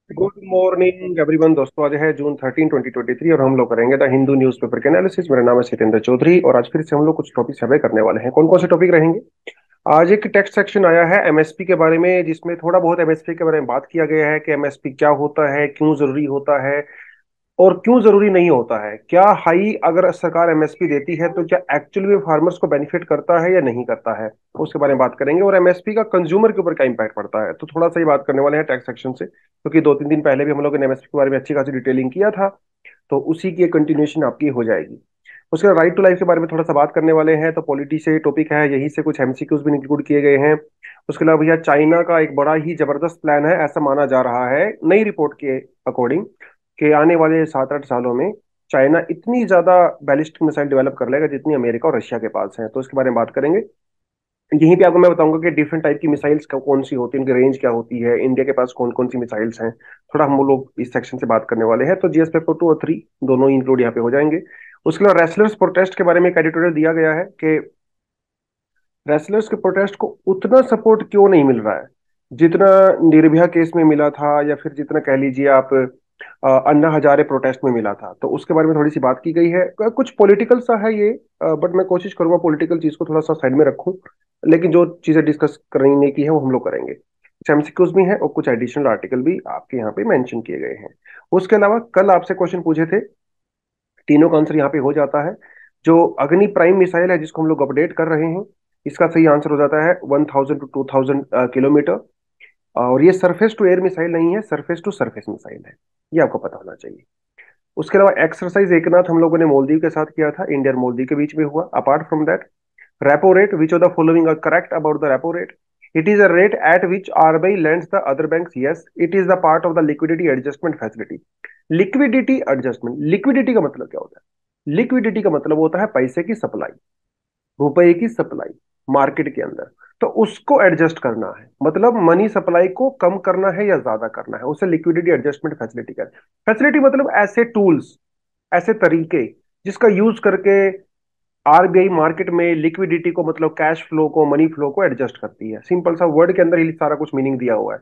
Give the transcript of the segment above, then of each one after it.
Good morning everyone. दोस्तों, आज है जून 13 2023 और हम लोग करेंगे द हिंदू न्यूज़पेपर के एनालिसिस। मेरा नाम है सत्येंद्र चौधरी और आज फिर से हम लोग कुछ टॉपिक सर्वे करने वाले हैं। कौन कौन से टॉपिक रहेंगे? आज एक टेक्स्ट सेक्शन आया है एमएसपी के बारे में, जिसमें थोड़ा बहुत एमएसपी के बारे में बात किया गया है कि एमएसपी क्या होता है, क्यों जरूरी होता है और क्यों जरूरी नहीं होता है। क्या हाई अगर सरकार एमएसपी देती है तो क्या एक्चुअली में फार्मर्स को बेनिफिट करता है या नहीं करता है, उसके बारे में बात करेंगे। और एमएसपी का कंज्यूमर के ऊपर क्या इंपैक्ट पड़ता है, तो थोड़ा सा ही बात करने वाले हैं टैक्स सेक्शन से, क्योंकि 2-3 दिन पहले भी हम लोगों ने एमएसपी के बारे में अच्छी खासी डिटेलिंग किया था। तो उसी की एक कंटिन्यूएशन आपकी हो जाएगी। उसके बाद राइट टू लाइफ के बारे में थोड़ा सा बात करने वाले हैं, तो पॉलिटी से टॉपिक है, यहीं से कुछ एमसीक्यूज भी इंक्लूड किए गए हैं। उसके अलावा भैया चाइना का एक बड़ा ही जबरदस्त प्लान है, ऐसा माना जा रहा है नई रिपोर्ट के अकॉर्डिंग, कि आने वाले 7-8 सालों में चाइना इतनी ज्यादा बैलिस्टिक मिसाइल डेवलप कर लेगा जितनी अमेरिका और रशिया के पास है। तो इसके बारे में बात करेंगे। यहीं पे आपको मैं बताऊंगा कि डिफरेंट टाइप की मिसाइल्स कौन सी होती है, उनकी रेंज क्या होती है, इंडिया के पास कौन कौन सी मिसाइल्स हैं। थोड़ा हम लोग इस सेक्शन से बात करने वाले हैं, तो जीएस पेपर 2 और 3 दोनों इंक्लूड यहाँ पे हो जाएंगे। उसके बाद रेसलर्स प्रोटेस्ट के बारे में एक एडिटोरियल दिया गया है कि रेसलर्स के प्रोटेस्ट को उतना सपोर्ट क्यों नहीं मिल रहा है जितना निर्भया केस में मिला था, या फिर जितना कह लीजिए आप अन्ना हजारे प्रोटेस्ट में मिला था। तो उसके बारे में थोड़ी सी बात की गई है। कुछ पॉलिटिकल सा है ये, बट मैं कोशिश करूंगा पॉलिटिकल चीज को थोड़ा सा साइड में रखूं, लेकिन जो चीजें डिस्कस करने की है वो हम लोग करेंगे। कुछ एमसीक्यूज भी हैं और कुछ एडिशनल आर्टिकल भी आपके यहाँ पे मेंशन किए गए हैं। उसके अलावा कल आपसे क्वेश्चन पूछे थे, तीनों का आंसर यहाँ पे हो जाता है। जो अग्नि प्राइम मिसाइल है जिसको हम लोग अपडेट कर रहे हैं, इसका सही आंसर हो जाता है 1000 to 2000 किलोमीटर। और ये सरफेस टू एयर मिसाइल नहीं है, सरफेस टू सरफेस मिसाइल है, ये आपको पता होना चाहिए। उसके अलावा एक्सरसाइज एकनाथ हम लोगों ने मालदीव के साथ किया था, इंडिया और मालदीव के बीच में हुआ। Apart from that, repo rate, which of the following are correct about the repo rate? It is a rate at which RBI lends the other banks, yes it is the part of the liquidity adjustment facility. Liquidity adjustment, liquidity का मतलब क्या होता है? Liquidity का मतलब होता है पैसे की सप्लाई, रुपए की सप्लाई मार्केट के अंदर। तो उसको एडजस्ट करना है, मतलब मनी सप्लाई को कम करना है या ज्यादा करना है, उसे लिक्विडिटी एडजस्टमेंट फैसिलिटी कहते हैं। फैसिलिटी मतलब ऐसे टूल्स, ऐसे तरीके जिसका यूज करके आरबीआई मार्केट में लिक्विडिटी को, मतलब कैश फ्लो को, मनी फ्लो को एडजस्ट करती है। सिंपल सा वर्ड के अंदर ही सारा कुछ मीनिंग दिया हुआ है,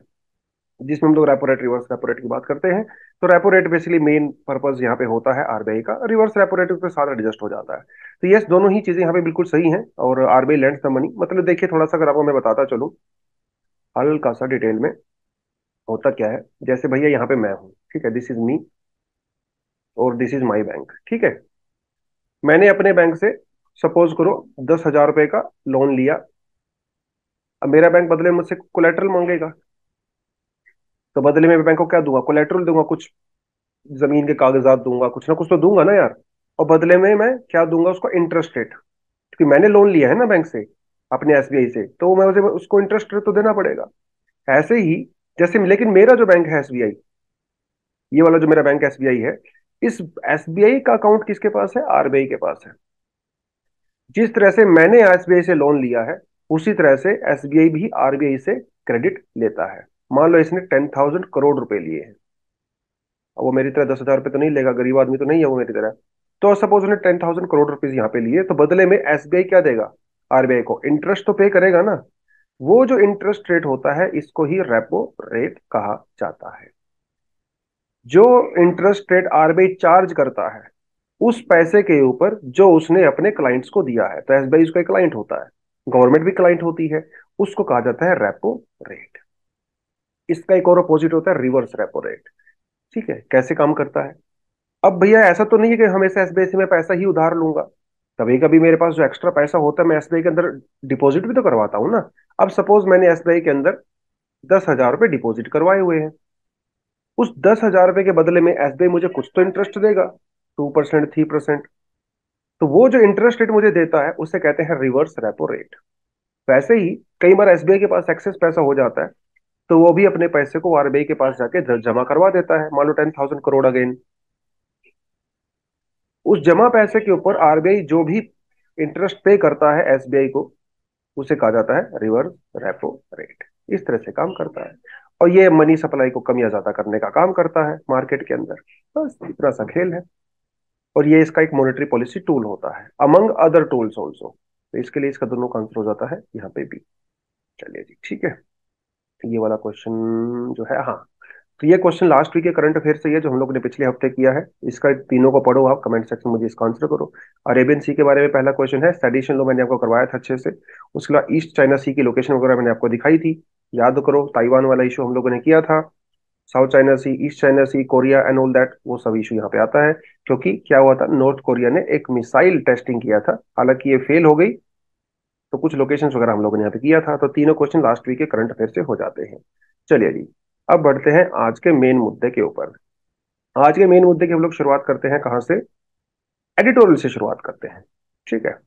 जिसमें हम लोग repo rate, reverse repo rate की बात करते हैं। तो repo rate basically main purpose यहाँ पे होता है आरबीआई का, रिवर्स रेपो रेट के साथ एडजस्ट हो जाता है। तो यस, दोनों ही चीजें यहाँ पे बिल्कुल सही हैं। और आरबीआई लेंड्स द मनी, मतलब देखिए थोड़ा सा अगर आपको मैं बताता चलूं हल्का सा डिटेल में, होता क्या है। जैसे भैया यहाँ पे मैं हूँ, ठीक है, दिस इज मी और दिस इज माई बैंक, ठीक है। मैंने अपने बैंक से, सपोज करो, 10,000 रुपए का लोन लिया। अब मेरा बैंक बदले में मुझसे कोलेट्रल मांगेगा, तो बदले में मैं बैंक को क्या दूंगा? कोलेट्रल दूंगा, कुछ जमीन के कागजात दूंगा, कुछ ना कुछ तो दूंगा ना यार। और बदले में मैं क्या दूंगा उसको? इंटरेस्ट रेट, क्योंकि मैंने लोन लिया है ना बैंक से, अपने एसबीआई से, तो मैं उसे उसको इंटरेस्ट रेट तो देना पड़ेगा। ऐसे ही, जैसे लेकिन मेरा जो बैंक है एसबीआई, ये वाला जो मेरा बैंक एसबीआई है, इस एसबीआई का अकाउंट किसके पास है? आरबीआई के पास है। जिस तरह से मैंने एसबीआई से लोन लिया है, उसी तरह से एसबीआई भी आरबीआई से क्रेडिट लेता है। मान लो इसने 10,000 करोड़ रुपए लिए हैं। अब वो मेरी तरह 10,000 रुपये तो नहीं लेगा, गरीब आदमी तो नहीं है वो मेरी तरह। तो सपोज उन्हें 10,000 करोड़ रुपीज यहाँ पे लिए, तो बदले में एसबीआई क्या देगा? आरबीआई को इंटरेस्ट तो पे करेगा ना। वो जो इंटरेस्ट रेट होता है, इसको ही रेपो रेट कहा जाता है। जो इंटरेस्ट रेट आरबीआई चार्ज करता है उस पैसे के ऊपर जो उसने अपने क्लाइंट्स को दिया है, तो एसबीआई उसका एक क्लाइंट होता है, गवर्नमेंट भी क्लाइंट होती है, उसको कहा जाता है रेपो रेट। इसका एक और अपोजिट होता है रिवर्स रेपो रेट। ठीक है, कैसे काम करता है? अब भैया ऐसा तो नहीं है कि हमेशा एसबीआई से मैं पैसा ही उधार लूंगा। कभी कभी मेरे पास जो एक्स्ट्रा पैसा होता है मैं एसबीआई के अंदर डिपॉजिट भी तो करवाता हूँ ना। अब सपोज मैंने एसबीआई के अंदर 10,000 रुपये डिपॉजिट करवाए हुए हैं, उस 10,000 रुपये के बदले में एसबीआई मुझे कुछ तो इंटरेस्ट देगा, 2%, 3%। तो वो जो इंटरेस्ट रेट मुझे देता है उसे कहते हैं रिवर्स रेपो रेट। वैसे ही कई बार एसबीआई के पास एक्सेस पैसा हो जाता है, तो वो भी अपने पैसे को आरबीआई के पास जाके जमा करवा देता है, मान लो 10,000 करोड़ अगेन। उस जमा पैसे के ऊपर आरबीआई जो भी इंटरेस्ट पे करता है एसबीआई को, उसे कहा जाता है रिवर्स रेपो रेट। इस तरह से काम करता है, और ये मनी सप्लाई को कम या ज्यादा करने का काम करता है मार्केट के अंदर। बस इतना सा खेल है। और ये इसका एक मॉनेटरी पॉलिसी टूल होता है, अमंग अदर टूल्स ऑल्सो। तो इसके लिए इसका दोनों का आंसर हो जाता है यहाँ पे भी। चलिए जी, ठीक है। ये वाला क्वेश्चन जो है, हाँ, तो ये क्वेश्चन लास्ट वीक के करंट अफेयर से ही है जो हम लोग ने पिछले हफ्ते किया है। इसका तीनों को पढ़ो आप, कमेंट सेक्शन में मुझे इसका आंसर करो। अरेबियन सी के बारे में पहला क्वेश्चन है, सेडिशन लो मैंने आपको करवाया था अच्छे से। उसके बाद ईस्ट चाइना सी की लोकेशन वगैरह मैंने आपको दिखाई थी, याद करो। ताइवान वाला इशू हम लोगों ने किया था। South China Sea, East China Sea, Korea and all that, वो सब इशू यहाँ पे आता है। क्योंकि क्या हुआ था, नॉर्थ कोरिया ने एक मिसाइल टेस्टिंग किया था, हालांकि ये फेल हो गई। तो कुछ लोकेशंस वगैरह हम लोगों ने यहाँ पे किया था। तो तीनों क्वेश्चन लास्ट वीक के करंट अफेयर से हो जाते हैं। चलिए जी, अब बढ़ते हैं आज के मेन मुद्दे के ऊपर। आज के मेन मुद्दे की हम लोग शुरुआत करते हैं कहाँ से? एडिटोरियल से शुरुआत करते हैं, ठीक है।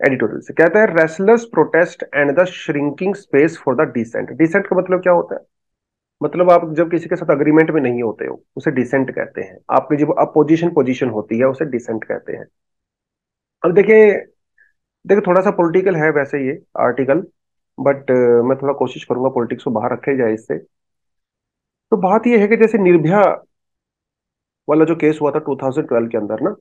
एडिटोरियल से कहता है, wrestlers protest and the shrinking space for the dissent. Dissent का मतलब क्या होता है? मतलब आप जब किसी के साथ अग्रीमेंट में नहीं होते हो उसे डिसेंट कहते हैं। आपकी जब अपोजिशन पोजीशन होती है उसे डिसेंट कहते हैं। अब देखिए, देखिए थोड़ा सा पॉलिटिकल है वैसे ये आर्टिकल, बट मैं थोड़ा कोशिश करूंगा पॉलिटिक्स को बाहर रखे जाए इससे। तो बात ये है कि जैसे निर्भया वाला जो केस हुआ था 2012 के अंदर ना,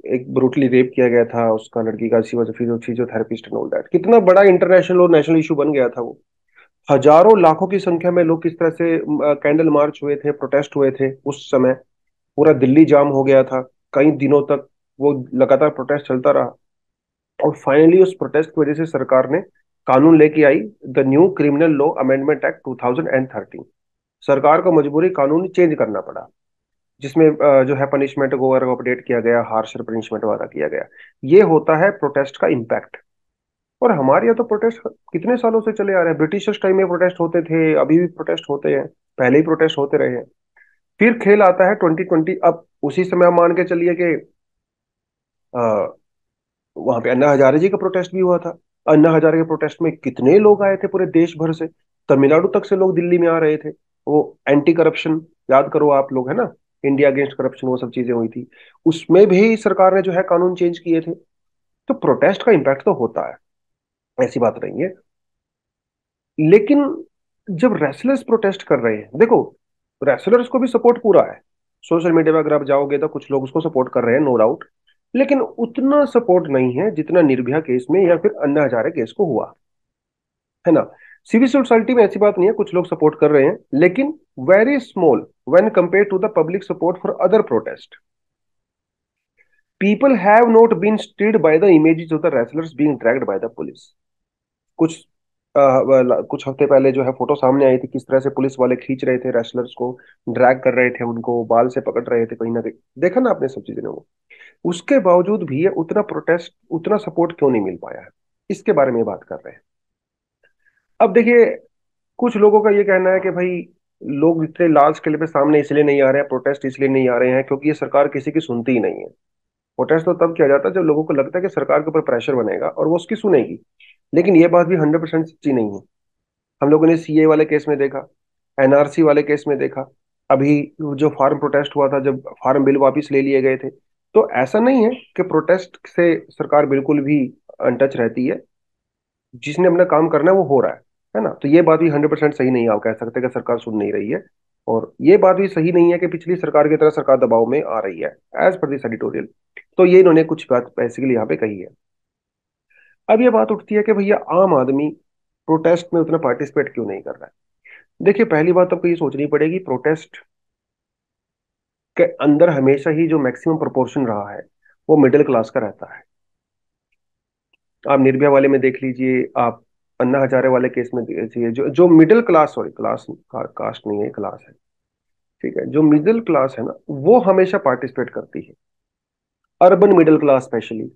एक ब्रूटली रेप किया गया था उसका लड़की का, she was physiotherapist and all that, कितना बड़ा इंटरनेशनल और नेशनल इशू बन गया था वो। हजारों लाखों की संख्या में लोग किस तरह से कैंडल मार्च हुए थे, प्रोटेस्ट हुए थे उस समय। पूरा दिल्ली जाम हो गया था कई दिनों तक, वो लगातार प्रोटेस्ट चलता रहा। और फाइनली उस प्रोटेस्ट की वजह से सरकार ने कानून लेके आई, the new criminal law amendment act 2013। सरकार को मजबूरी कानून चेंज करना पड़ा, जिसमें जो है पनिशमेंट को वगैरह अपडेट किया गया, हार्शर पनिशमेंट वगैरह किया गया। ये होता है प्रोटेस्ट का इम्पैक्ट। और हमारे यहाँ तो प्रोटेस्ट कितने सालों से चले आ रहे हैं। ब्रिटिशर्स टाइम में प्रोटेस्ट होते थे, अभी भी प्रोटेस्ट होते हैं, पहले ही प्रोटेस्ट होते रहे हैं। फिर खेल आता है 2020। अब उसी समय हम मान के चलिए कि वहां पे अन्ना हजारे जी का प्रोटेस्ट भी हुआ था। अन्ना हजारे के प्रोटेस्ट में कितने लोग आए थे पूरे देश भर से, तमिलनाडु तक से लोग दिल्ली में आ रहे थे। वो एंटी करप्शन, याद करो आप लोग, है ना, इंडिया अगेंस्ट करप्शन, वो सब चीजें हुई थी। उसमें भी सरकार ने जो है कानून चेंज किए थे। तो प्रोटेस्ट का इम्पैक्ट तो होता है, ऐसी बात नहीं है। लेकिन जब रेसलर्स प्रोटेस्ट कर रहे हैं, देखो रेसलर्स को भी सपोर्ट पूरा है। सोशल मीडिया में अगर आप जाओगे तो कुछ लोग उसको सपोर्ट कर रहे हैं, नो डाउट। लेकिन उतना सपोर्ट नहीं है जितना निर्भया केस में या फिर अन्ना हजारे केस को हुआ, है ना। सिविल सोसाइटी में ऐसी बात नहीं है, कुछ लोग सपोर्ट कर रहे हैं, लेकिन very small when compare to the public support for other protest. People have not been stirred by the images of the wrestlers being dragged by the police. कुछ कुछ हफ्ते पहले जो है फोटो सामने आई थी, किस तरह से पुलिस वाले खींच रहे थे रेसलर्स को, ड्रैग कर रहे थे उनको, बाल से पकड़ रहे थे कहीं ना कहीं, देखा ना आपने सब चीजें वो। उसके बावजूद भी ये उतना प्रोटेस्ट, उतना सपोर्ट क्यों नहीं मिल पाया है, इसके बारे में बात कर रहे हैं। अब देखिए, कुछ लोगों का ये कहना है कि भाई लोग इतने लार्ज स्केल पे सामने इसलिए नहीं आ रहे हैं, प्रोटेस्ट इसलिए नहीं आ रहे हैं क्योंकि ये सरकार किसी की सुनती ही नहीं है। प्रोटेस्ट तो तब किया जाता है जब लोगों को लगता है कि सरकार के ऊपर प्रेशर बनेगा और वो उसकी सुनेगी। लेकिन ये बात भी 100% सच्ची नहीं है। हम लोगों ने सीए वाले केस में देखा, एनआरसी वाले केस में देखा, अभी जो फार्म प्रोटेस्ट हुआ था जब फार्म बिल वापस ले लिए गए थे। तो ऐसा नहीं है कि प्रोटेस्ट से सरकार बिल्कुल भी अनटच रहती है। जिसने अपना काम करना है वो हो रहा है ना। तो ये बात भी 100% सही नहीं है, आप कह सकते कि सरकार सुन नहीं रही है। और ये बात भी सही नहीं है कि पिछली सरकार की तरह सरकार दबाव में आ रही है, एज पर दिस एडिटोरियल। तो ये इन्होंने कुछ बात बेसिकली यहाँ पे कही है। अब ये बात उठती है कि भैया आम आदमी प्रोटेस्ट में उतना पार्टिसिपेट क्यों नहीं कर रहा है। देखिए, पहली बात आपको ये सोचनी पड़ेगी, प्रोटेस्ट के अंदर हमेशा ही जो मैक्सिमम प्रोपोर्शन रहा है वो मिडिल क्लास का रहता है। आप निर्भया वाले में देख लीजिए, आप अन्ना हजारे वाले केस में देखिए, जो जो middle class, sorry class cast नहीं है, क्लास है, ठीक है, जो मिडिल क्लास है ना वो हमेशा पार्टिसिपेट करती है। अर्बन मिडिल क्लास स्पेशली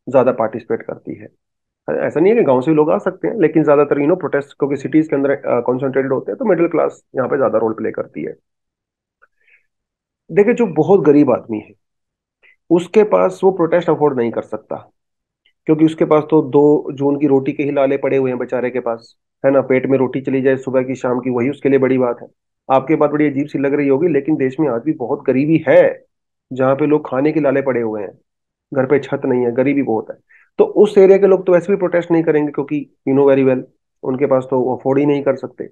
ज्यादा पार्टिसिपेट करती है। ऐसा नहीं है कि गांव से भी लोग आ सकते हैं, लेकिन ज्यादातर प्रोटेस्ट क्योंकि सिटीज के अंदर कॉन्सेंट्रेटेड होते हैं, तो मिडिल क्लास यहाँ पे ज्यादा रोल प्ले करती है। देखिए, जो बहुत गरीब आदमी है उसके पास वो प्रोटेस्ट अफोर्ड नहीं कर सकता, क्योंकि उसके पास तो 2 जून की रोटी के ही लाले पड़े हुए हैं बेचारे के पास, है ना। पेट में रोटी चली जाए सुबह की शाम की, वही उसके लिए बड़ी बात है। आपके बात बड़ी अजीब सी लग रही होगी, लेकिन देश में आज भी बहुत गरीबी है, जहाँ पे लोग खाने के लाले पड़े हुए हैं, घर पे छत नहीं है, गरीबी बहुत है। तो उस एरिया के लोग तो वैसे भी प्रोटेस्ट नहीं करेंगे, क्योंकि यू नो वेरी वेल उनके पास तो अफोर्ड ही नहीं कर सकते।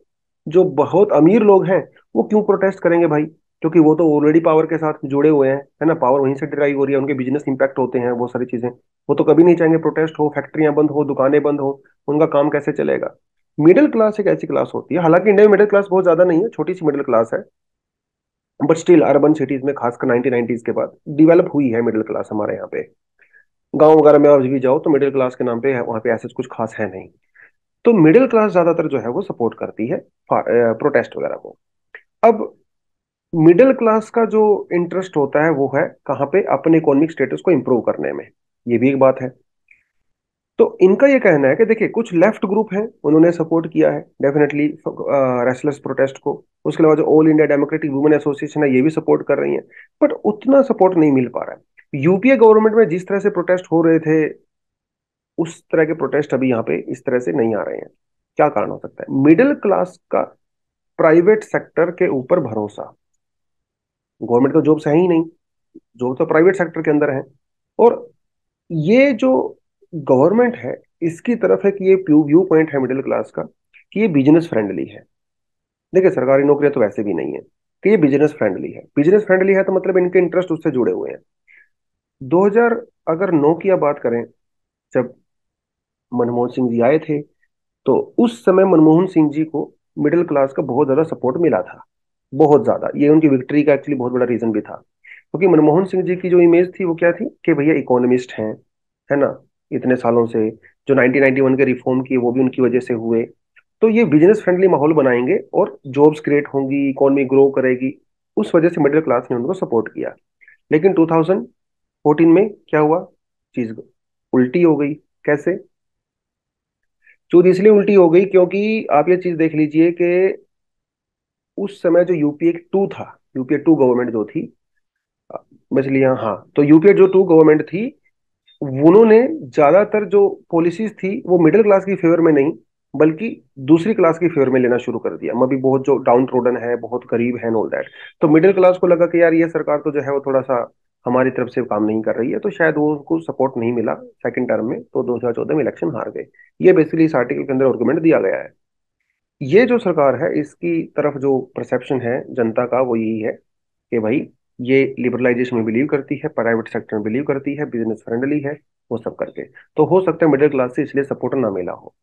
जो बहुत अमीर लोग हैं वो क्यों प्रोटेस्ट करेंगे भाई, क्योंकि वो तो ऑलरेडी पावर के साथ जुड़े हुए हैं, है ना। पावर वहीं से डिराइव हो रही है, उनके बिजनेस इंपैक्ट होते हैं वो सारी चीजें। वो तो कभी नहीं चाहेंगे प्रोटेस्ट हो, फैक्ट्रियां बंद हो, दुकानें बंद हो, उनका काम कैसे चलेगा। मिडिल क्लास एक ऐसी क्लास होती है, हालांकि इंडिया में मिडिल क्लास बहुत ज्यादा नहीं है, छोटी सी मिडिल क्लास है, बट स्टिल अर्बन सिटीज में खासकर 1990s के बाद डेवलप हुई है मिडिल क्लास हमारे यहाँ पे। गांव वगैरह में आज भी जाओ तो मिडिल क्लास के नाम पे वहां पे ऐसा कुछ खास है नहीं। तो मिडिल क्लास ज्यादातर जो है वो सपोर्ट करती है प्रोटेस्ट वगैरह को। अब मिडिल क्लास का जो इंटरेस्ट होता है वो है कहाँ पे, अपने इकोनॉमिक स्टेटस को इंप्रूव करने में। ये भी एक बात है। तो इनका ये कहना है कि देखिए कुछ लेफ्ट ग्रुप हैं, उन्होंने सपोर्ट किया है डेफिनेटली रेस्टलेस प्रोटेस्ट को। उसके अलावा जो all India democratic women association है ये भी सपोर्ट कर रही है, बट उतना सपोर्ट नहीं मिल पा रहा है। यूपीए गवर्नमेंट में जिस तरह से प्रोटेस्ट हो रहे थे उस तरह के प्रोटेस्ट अभी यहाँ पे इस तरह से नहीं आ रहे हैं। क्या कारण हो सकता है? मिडिल क्लास का प्राइवेट सेक्टर के ऊपर भरोसा, गवर्नमेंट का जॉब्स है ही नहीं, जॉब तो प्राइवेट सेक्टर के अंदर है। और ये जो गवर्नमेंट है इसकी तरफ एक ये व्यू पॉइंट है मिडिल क्लास का कि ये बिजनेस फ्रेंडली है। देखिए सरकारी नौकरियां तो वैसे भी नहीं है, कि ये बिजनेस फ्रेंडली है। बिजनेस फ्रेंडली है तो मतलब इनके इंटरेस्ट उससे जुड़े हुए हैं। 2000 अगर 9 की आप बात करें, जब मनमोहन सिंह जी आए थे, तो उस समय मनमोहन सिंह जी को मिडिल क्लास का बहुत ज्यादा सपोर्ट मिला था, बहुत ज्यादा। ये उनकी विक्ट्री का एक्चुअली बहुत बड़ा रीजन भी था, क्योंकि मनमोहन सिंह जी की जो इमेज थी वो क्या थी कि भैया इकोनॉमिस्ट हैं, है ना, इतने सालों से जो 1991 के रिफॉर्म किए वो भी उनकी वजह से हुए। तो ये बिजनेस फ्रेंडली माहौल बनाएंगे और जॉब्स क्रिएट होंगी, इकोनॉमी ग्रो करेगी। उस वजह से मिडिल क्लास ने उनको सपोर्ट किया। लेकिन 2014 में क्या हुआ, चीज उल्टी हो गई। कैसे? चीज इसलिए उल्टी हो गई क्योंकि आप ये चीज देख लीजिए कि उस समय जो यूपीए 2 था, यूपीए 2 गवर्नमेंट जो थी, मछलियां, हाँ, तो यूपीए जो 2 गवर्नमेंट थी उन्होंने ज्यादातर जो पॉलिसीज थी वो मिडिल क्लास की फेवर में नहीं बल्कि दूसरी क्लास की फेवर में लेना शुरू कर दिया। अभी बहुत जो डाउन ट्रोडन है, बहुत गरीब है, ऑल दैट। तो मिडिल क्लास को लगा कि यार ये सरकार तो जो है वो थोड़ा सा हमारी तरफ से काम नहीं कर रही है, तो शायद वो उनको सपोर्ट नहीं मिला सेकंड टर्म में, तो 2014 में इलेक्शन हार गए। ये बेसिकली इस आर्टिकल के अंदर आर्गुमेंट दिया गया है। ये जो सरकार है इसकी तरफ जो परसेप्शन है जनता का वो यही है कि भाई ये लिबरलाइजेशन में बिलीव करती है, प्राइवेट सेक्टर में बिलीव करती है, बिजनेस फ्रेंडली है, वो सब करके। तो हो सकता है मिडिल क्लास से इसलिए सपोर्ट ना मिला हो।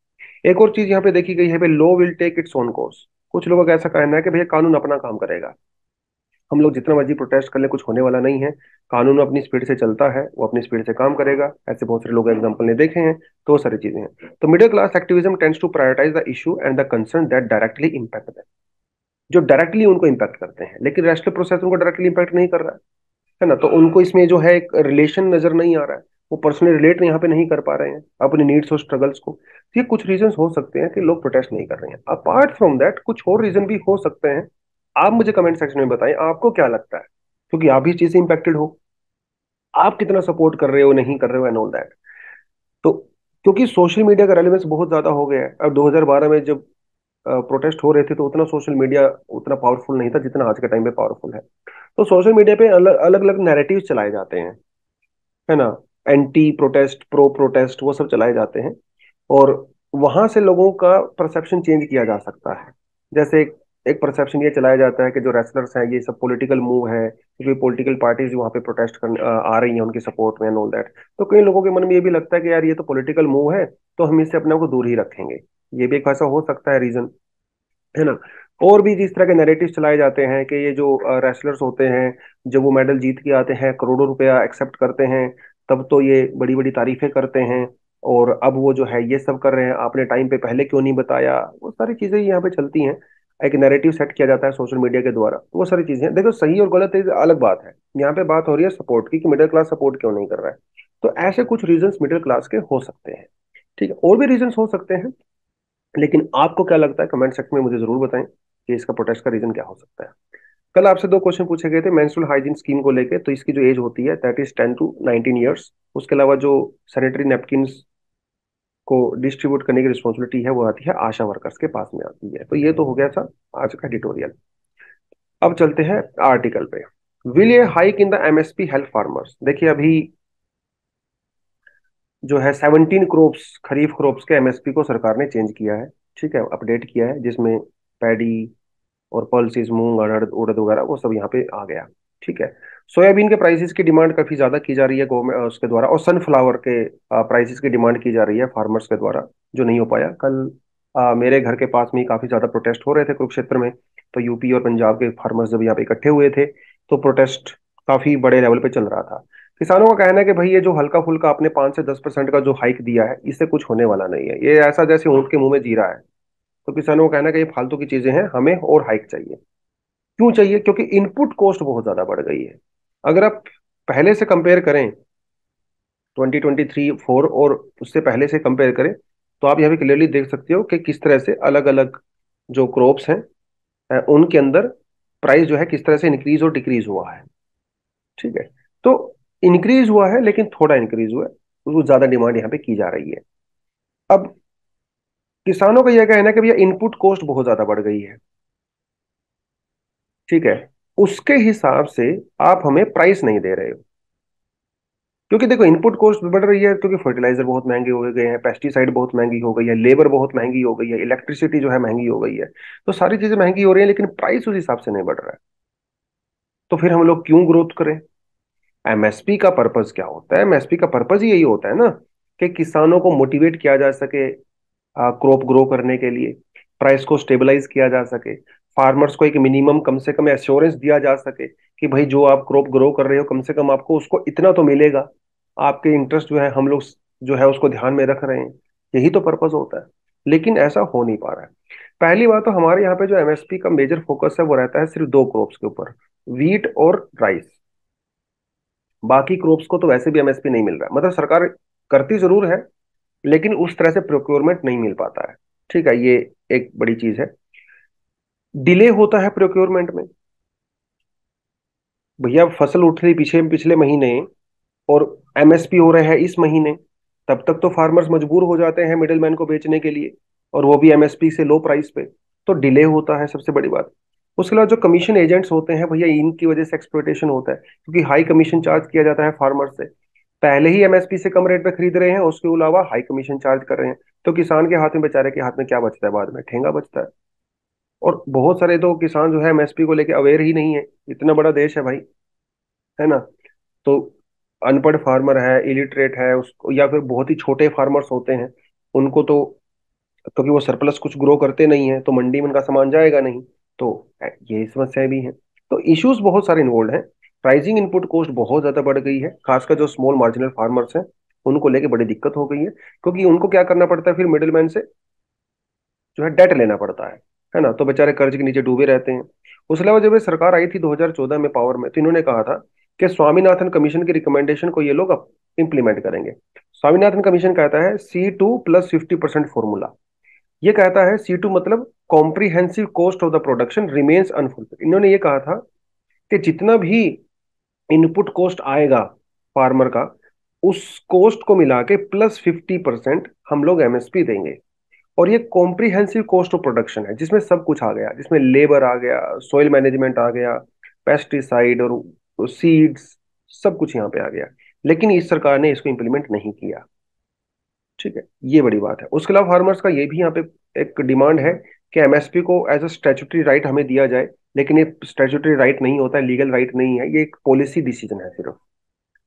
एक और चीज यहाँ पे देखी गई है, भाई law will take its own course. कुछ लोगों का ऐसा कहना है कि भैया कानून अपना काम करेगा, हम लोग जितना मर्जी प्रोटेस्ट कर ले कुछ होने वाला नहीं है, कानून अपनी स्पीड से चलता है, वो अपनी स्पीड से काम करेगा। ऐसे बहुत सारे लोग एग्जाम्पल ने देखे हैं, तो वो सारी चीजें हैं। तो middle class activism tends to prioritise the issue and the concern that directly impact them, जो डायरेक्टली उनको इंपैक्ट करते हैं। लेकिन रेस्टल प्रोसेस उनको डायरेक्टली इंपैक्ट नहीं कर रहा है ना, तो उनको इसमें जो है एक रिलेशन नजर नहीं आ रहा है, वो पर्सनली रिलेट यहाँ पे नहीं कर पा रहे हैं अपनी नीड्स और स्ट्रगल्स को। तो ये कुछ रीजंस हो सकते हैं कि लोग प्रोटेस्ट नहीं कर रहे हैं। अपार्ट फ्रॉम दैट कुछ और रीजन भी हो सकते हैं। आप मुझे कमेंट सेक्शन में बताएं आपको क्या लगता है, क्योंकि आप भी इस चीज से इंपैक्टेड हो, आप कितना सपोर्ट कर रहे हो नहीं कर रहे हो एंड ऑल दैट। तो क्योंकि सोशल मीडिया का रेलेवेंस बहुत ज्यादा हो गया है। अब 2012 में जब प्रोटेस्ट हो रहे थे तो उतना सोशल मीडिया उतना पावरफुल नहीं था जितना आज के टाइम पे पावरफुल है। तो सोशल मीडिया पे अलग अलग अलग नैरेटिव चलाए जाते हैं, है ना, एंटी प्रोटेस्ट, प्रो प्रोटेस्ट, वो सब चलाए जाते हैं। और वहां से लोगों का परसेप्शन चेंज किया जा सकता है। जैसे एक परसेप्शन ये चलाया जाता है कि जो रेसलर्स हैं ये सब पॉलिटिकल मूव है, क्योंकि पॉलिटिकल पार्टीज वहां पे प्रोटेस्ट करने आ रही हैं उनके सपोर्ट में एंड ऑल दैट। तो कई लोगों के मन में ये भी लगता है कि यार ये तो पॉलिटिकल मूव है, तो हम इससे अपने आप को दूर ही रखेंगे। ये भी एक ऐसा हो सकता है रीजन, है ना। और भी जिस तरह के नैरेटिव चलाए जाते हैं कि ये जो रेसलर्स होते हैं जब वो मेडल जीत के आते हैं करोड़ों रुपया एक्सेप्ट करते हैं, तब तो ये बड़ी बड़ी तारीफें करते हैं, और अब वो जो है ये सब कर रहे हैं, आपने टाइम पे पहले क्यों नहीं बताया। वो सारी चीजें यहाँ पे चलती हैं, एक नैरेटिव सेट किया जाता है सोशल मीडिया के द्वारा। वो सारी चीजें देखो, सही और गलत एक अलग बात है, यहाँ पे बात हो रही है सपोर्ट की कि मिडिल क्लास सपोर्ट क्यों नहीं कर रहा है। तो ऐसे कुछ रीजंस मिडिल क्लास के हो सकते हैं। ठीक है, और भी रीजंस हो सकते हैं, लेकिन आपको क्या लगता है कमेंट सेक्शन में मुझे जरूर बताएं कि इसका प्रोटेस्ट का रीजन क्या हो सकता है। कल आपसे दो क्वेश्चन पूछे गए थे मेंस्ट्रुअल हाइजीन स्कीम को लेके, तो इसकी जो एज होती है दैट इज 10 to 19 ईयर्स। उसके अलावा जो सैनिटरी नैपकिन्स को डिस्ट्रीब्यूट करने की रिस्पॉन्सिबिलिटी है वो आती है आशा वर्कर्स के पास में आती है। तो ये तो हो गया था आज का एडिटोरियल। अब चलते हैं आर्टिकल पे। Will A hike in the MSP help farmers. देखिए अभी जो है 17 क्रॉप्स, खरीफ क्रॉप्स के एमएसपी को सरकार ने चेंज किया है, ठीक है, अपडेट किया है, जिसमें पैडी और पल्सेस, मूंग, अड़द उड़द वगैरह वो सब यहाँ पे आ गया। ठीक है। सोयाबीन के प्राइसेस की डिमांड काफी ज्यादा की जा रही है गवर्नमेंट उसके द्वारा, और सनफ्लावर के प्राइसेस की डिमांड की जा रही है फार्मर्स के द्वारा, जो नहीं हो पाया कल। मेरे घर के पास में ही काफी ज्यादा प्रोटेस्ट हो रहे थे कुरुक्षेत्र में। तो यूपी और पंजाब के फार्मर्स जब यहाँ पे इकट्ठे हुए थे, तो प्रोटेस्ट काफी बड़े लेवल पे चल रहा था। किसानों का कहना है कि भाई ये जो हल्का फुल्का आपने 5 से 10% का जो हाइक दिया है, इससे कुछ होने वाला नहीं है, ये ऐसा जैसे ऊंट के मुंह में जीरा है। तो किसानों का कहना है कि ये फालतू की चीजें हैं, हमें और हाइक चाहिए। क्यों चाहिए? क्योंकि इनपुट कॉस्ट बहुत ज्यादा बढ़ गई है। अगर आप पहले से कंपेयर करें, 2023-4 और उससे पहले से कंपेयर करें, तो आप यहाँ पे क्लियरली देख सकते हो कि किस तरह से अलग अलग जो क्रॉप्स हैं, उनके अंदर प्राइस जो है किस तरह से इंक्रीज और डिक्रीज हुआ है। ठीक है। तो इंक्रीज हुआ है, लेकिन थोड़ा इंक्रीज हुआ है, उसको ज्यादा डिमांड यहाँ पे की जा रही है। अब किसानों का यह कहना है कि भैया इनपुट कॉस्ट बहुत ज्यादा बढ़ गई है। ठीक है। उसके हिसाब से आप हमें प्राइस नहीं दे रहे हो। क्योंकि देखो इनपुट कॉस्ट बढ़ रही है, क्योंकि फर्टिलाइजर बहुत महंगे हो गए हैं, पेस्टिसाइड बहुत महंगी हो गई है, लेबर बहुत महंगी हो गई है, इलेक्ट्रिसिटी जो है महंगी हो गई है। तो सारी चीजें महंगी हो रही है, लेकिन प्राइस उस हिसाब से नहीं बढ़ रहा है। तो फिर हम लोग क्यों ग्रोथ करें? एमएसपी का पर्पस क्या होता है? एमएसपी का पर्पस ही यही होता है ना, कि किसानों को मोटिवेट किया जा सके क्रॉप ग्रो करने के लिए, प्राइस को स्टेबलाइज किया जा सके, फार्मर्स को एक मिनिमम कम से कम एश्योरेंस दिया जा सके कि भाई जो आप क्रॉप ग्रो कर रहे हो, कम से कम आपको उसको इतना तो मिलेगा। आपके इंटरेस्ट जो है हम लोग जो है उसको ध्यान में रख रहे हैं। यही तो पर्पस होता है। लेकिन ऐसा हो नहीं पा रहा है। पहली बात तो हमारे यहाँ पे जो एमएसपी का मेजर फोकस है वो रहता है सिर्फ दो क्रॉप्स के ऊपर, वीट और राइस। बाकी क्रॉप्स को तो वैसे भी एमएसपी नहीं मिल रहा है, मतलब सरकार करती जरूर है, लेकिन उस तरह से प्रोक्योरमेंट नहीं मिल पाता है। ठीक है, ये एक बड़ी चीज है। डिले होता है प्रोक्योरमेंट में। भैया फसल उठ रही पीछे पिछले महीने, और एमएसपी हो रहा है इस महीने, तब तक तो फार्मर्स मजबूर हो जाते हैं मिडिलमैन को बेचने के लिए, और वो भी एमएसपी से लो प्राइस पे। तो डिले होता है सबसे बड़ी बात। उसके अलावा जो कमीशन एजेंट्स होते हैं भैया, इनकी वजह से एक्सप्लॉयटेशन होता है, क्योंकि हाई कमीशन चार्ज किया जाता है फार्मर से। पहले ही एमएसपी से कम रेट पे खरीद रहे हैं, उसके अलावा हाई कमीशन चार्ज कर रहे हैं। तो किसान के हाथ में, बेचारे के हाथ में क्या बचता है? बाद में ठेंगा बचता है। और बहुत सारे तो किसान जो है एमएसपी को लेके अवेयर ही नहीं है। इतना बड़ा देश है भाई, है ना? तो अनपढ़ फार्मर है, इलिटरेट है उसको, या फिर बहुत ही छोटे फार्मर्स होते हैं, उनको तो, क्योंकि वो सरप्लस कुछ ग्रो करते नहीं है, तो मंडी में उनका सामान जाएगा नहीं। तो यही समस्याएं भी हैं। तो इश्यूज बहुत सारे इन्वॉल्व हैं। प्राइसिंग इनपुट कॉस्ट बहुत ज्यादा बढ़ गई है, खासकर जो स्मॉल मार्जिनल फार्मर्स हैं, उनको लेके बड़ी दिक्कत हो गई है, क्योंकि उनको क्या करना पड़ता है फिर मिडिलमैन से जो है डेट लेना पड़ता है ना? तो बेचारे कर्ज के नीचे डूबे रहते हैं। उसके अलावा जब ये सरकार आई थी 2014 में पावर में, तो इन्होंने कहा था कि स्वामीनाथन कमीशन की रिकमेंडेशन को ये लोग अब इंप्लीमेंट करेंगे। स्वामीनाथन कमीशन कहता है C2 + 50% फॉर्मूला। ये कहता है C2 मतलब comprehensive cost of the production remains unfulfilled. इन्होंने ये कहा था कि जितना भी इनपुट कॉस्ट आएगा फार्मर का, उस कॉस्ट को मिला के +50% हम लोग एमएसपी देंगे। और ये कॉम्प्रिहेंसिव कॉस्ट ऑफ प्रोडक्शन है, जिसमें सब कुछ आ गया, जिसमें लेबर आ गया, सॉइल मैनेजमेंट आ गया, पेस्टिसाइड और सीड्स, सब कुछ यहाँ पे आ गया। लेकिन इस सरकार ने इसको इंप्लीमेंट नहीं किया। ठीक है, ये बड़ी बात है। उसके अलावा फार्मर्स का ये भी यहाँ पे एक डिमांड है कि एमएसपी को एज अ स्टैट्यूटरी राइट हमें दिया जाए। लेकिन ये स्टैट्यूटरी राइट नहीं होता है, लीगल राइट नहीं है, ये एक पॉलिसी डिसीजन है सिर्फ।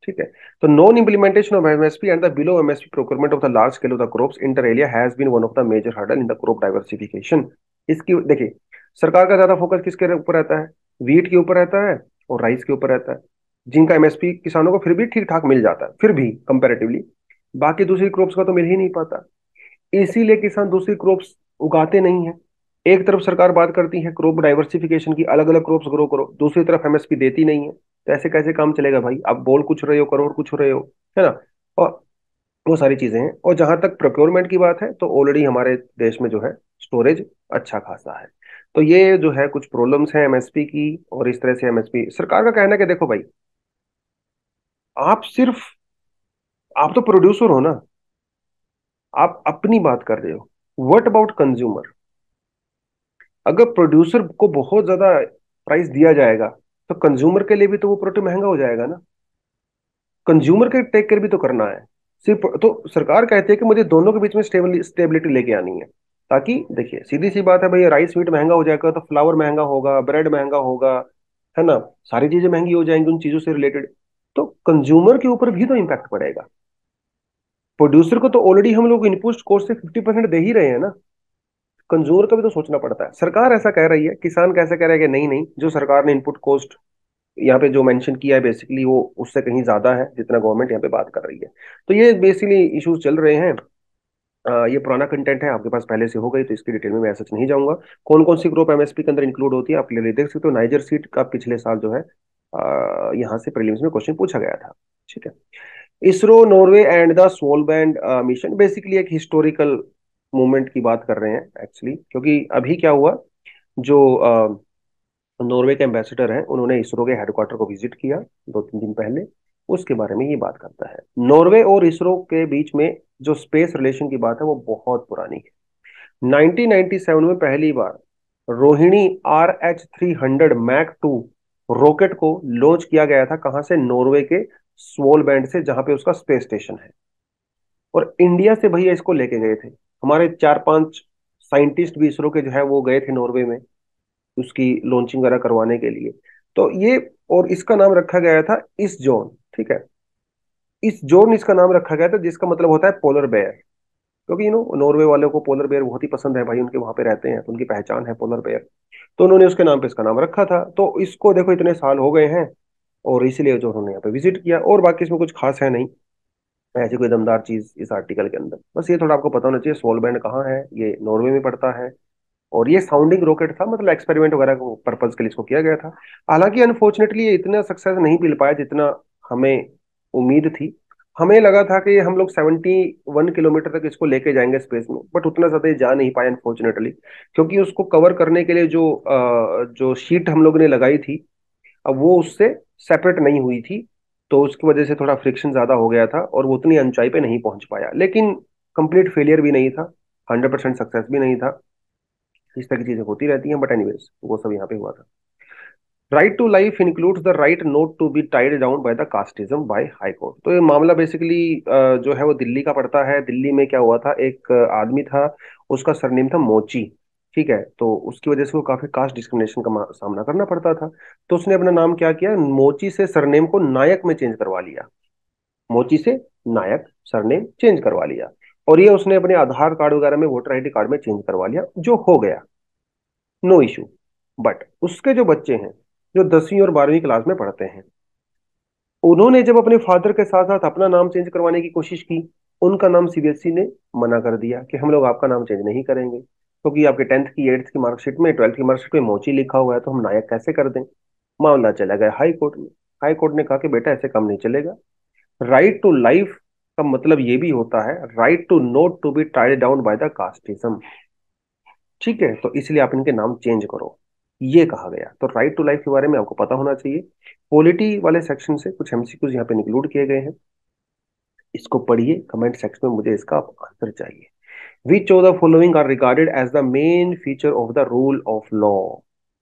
ठीक है। तो non implementation of MSP and the below MSP procurement of the large scale of the crops inter area has been one of the major hurdle in the crop diversification. इसकी देखिए, सरकार का ज्यादा फोकस किसके ऊपर रहता है? वीट के ऊपर रहता है और राइस के ऊपर रहता है, जिनका एमएसपी किसानों को फिर भी ठीक ठाक मिल जाता है, फिर भी कंपैरेटिवली। बाकी दूसरी क्रॉप्स का तो मिल ही नहीं पाता। इसीलिए किसान दूसरी क्रॉप्स उगाते नहीं है। एक तरफ सरकार बात करती है क्रॉप डाइवर्सिफिकेशन की, अलग अलग क्रॉप्स ग्रो करो, दूसरी तरफ एमएसपी देती नहीं है। तो ऐसे कैसे काम चलेगा भाई? आप बोल कुछ रहे हो, करो और कुछ रहे हो, है ना? और वो सारी चीजें हैं। और जहां तक प्रोक्योरमेंट की बात है, तो ऑलरेडी हमारे देश में जो है स्टोरेज अच्छा खासा है। तो ये जो है कुछ प्रॉब्लम्स हैं एमएसपी की। और इस तरह से एमएसपी, सरकार का कहना है कि देखो भाई, आप सिर्फ, आप तो प्रोड्यूसर हो ना, आप अपनी बात कर रहे हो। What about consumer? अगर प्रोड्यूसर को बहुत ज्यादा प्राइस दिया जाएगा, तो कंज्यूमर के लिए भी तो वो प्रोडक्ट महंगा हो जाएगा ना। कंज्यूमर के टेक केयर भी तो करना है। सिर्फ तो सरकार कहती है कि मुझे दोनों के बीच में स्टेबिलिटी लेके आनी है। ताकि देखिए, सीधी सी बात है भाई, राइस वीट महंगा हो जाएगा तो फ्लावर महंगा होगा, ब्रेड महंगा होगा, है ना? सारी चीजें महंगी हो जाएंगी उन चीजों से रिलेटेड। तो कंज्यूमर के ऊपर भी तो इम्पैक्ट पड़ेगा। प्रोड्यूसर को तो ऑलरेडी हम लोग इनपुट कॉस्ट से 50% दे ही रहे हैं ना। कंज्यूमर का भी तो सोचना पड़ता है। सरकार ऐसा कह रही है, किसान कैसे कह रहा है कि नहीं नहीं, जो सरकार ने इनपुट कॉस्ट यहाँ पे जो मेंशन किया है बेसिकली वो उससे कहीं ज्यादा है जितना गवर्नमेंट यहाँ पे बात कर रही है। तो ये बेसिकली इश्यूज चल रहे हैं। ये पुराना कंटेंट है, आपके पास पहले से हो गई, तो इसकी डिटेल में मैं सच नहीं जाऊंगा। कौन कौन सी ग्रुप एमएसपी के अंदर इंक्लूड होती है आप क्लियरली देख सकते हो। नाइजर सीट का पिछले साल जो है यहाँ से प्रीलिम्स में क्वेश्चन पूछा गया था। ठीक है। इसरो, नॉर्वे एंड द सोलबैंड मिशन, बेसिकली एक हिस्टोरिकल मूवमेंट की बात कर रहे हैं एक्चुअली, क्योंकि अभी क्या हुआ, जो नॉर्वे के एम्बेसडर हैं उन्होंने इसरो के हेडक्वार्टर को विजिट किया 2-3 दिन पहले। उसके बारे में ये बात करता है। नॉर्वे और इसरो के बीच में जो स्पेस रिलेशन की बात है वो बहुत पुरानी है। 1997 में पहली बार रोहिणी RH-300 मैक 2 रॉकेट को लॉन्च किया गया था। कहां से? नॉर्वे के स्वोलबैंड से, जहां पे उसका स्पेस स्टेशन है। और इंडिया से भैया इसको लेके गए थे हमारे 4-5 साइंटिस्ट भी, इसरो के जो है वो गए थे नॉर्वे में उसकी लॉन्चिंग वगैरह करवाने के लिए। तो ये, और इसका नाम रखा गया था इस जोन। ठीक है, इस जोन इसका नाम रखा गया था, जिसका मतलब होता है पोलर बेयर। क्योंकि नॉर्वे वालों को पोलर बेयर बहुत ही पसंद है भाई, उनके वहां पे रहते हैं तो उनकी पहचान है पोलर बेयर। तो उन्होंने उसके नाम पे इसका नाम रखा था। तो इसको देखो इतने साल हो गए हैं, और इसीलिए जो उन्होंने यहाँ पे विजिट किया, और बाकी इसमें कुछ खास है नहीं ऐसी कोई दमदार चीज इस आर्टिकल के अंदर। बस ये थोड़ा आपको पता होना चाहिए सोलबैंड कहाँ है, ये नॉर्वे में पड़ता है। और ये साउंडिंग रॉकेट था, मतलब एक्सपेरिमेंट वगैरह को पर्पज के लिए इसको किया गया था। हालांकि अनफॉर्चुनेटली ये इतना सक्सेस नहीं मिल पाया जितना हमें उम्मीद थी। हमें लगा था कि हम लोग 71 किलोमीटर तक इसको लेके जाएंगे स्पेस में, बट उतना ज्यादा ये जा नहीं पाए अनफॉर्चुनेटली। क्योंकि उसको कवर करने के लिए जो शीट हम लोग ने लगाई थी, अब वो उससे सेपरेट नहीं हुई थी। तो उसकी वजह से थोड़ा फ्रिक्शन ज्यादा हो गया था और वो उतनी ऊंचाई पे नहीं पहुंच पाया। लेकिन कंप्लीट फेलियर भी नहीं था, 100% सक्सेस भी नहीं था। इस तरह की चीजें होती रहती हैं, बट एनीवेज वो सब यहाँ पे हुआ था। Right to life includes the right not to be tied down by the casteism by high court. तो ये मामला बेसिकली जो है वो दिल्ली का पड़ता है। दिल्ली में क्या हुआ था, एक आदमी था, उसका सरनेम था मोची। ठीक है, तो उसकी वजह से वो काफी कास्ट डिस्क्रिमिनेशन का सामना करना पड़ता था। तो उसने अपना नाम क्या किया, मोची से सरनेम को नायक में चेंज करवा लिया। मोची से नायक सरनेम चेंज करवा लिया। और ये उसने अपने आधार कार्ड वगैरह में, वोटर आईडी कार्ड में चेंज करवा लिया, जो हो गया, नो इशू। बट उसके जो बच्चे हैं, जो 10वीं और 12वीं क्लास में पढ़ते हैं, उन्होंने जब अपने फादर के साथ साथ अपना नाम चेंज करवाने की कोशिश की, उनका नाम सीबीएसई ने मना कर दिया कि हम लोग आपका नाम चेंज नहीं करेंगे, क्योंकि आपके 10th की, 8th की मार्कशीट में, 12th की मार्कशीट में मोची लिखा हुआ है, तो हम नायक कैसे कर दें। मामला चला गया हाई कोर्ट में। हाई कोर्ट ने कहा कि बेटा ऐसे काम नहीं चलेगा। राइट टू लाइफ का मतलब ये भी होता है right to not to be tied down by the casteism. ठीक है, तो इसलिए आप इनके नाम चेंज करो, ये कहा गया। तो राइट टू लाइफ के बारे में आपको पता होना चाहिए। पॉलिटी वाले सेक्शन से कुछ एमसीक्यूज यहाँ पे इंक्लूड किए गए हैं, इसको पढ़िए। कमेंट सेक्शन में मुझे इसका आंसर चाहिए। Which of the following are regarded as the main feature of the rule of law.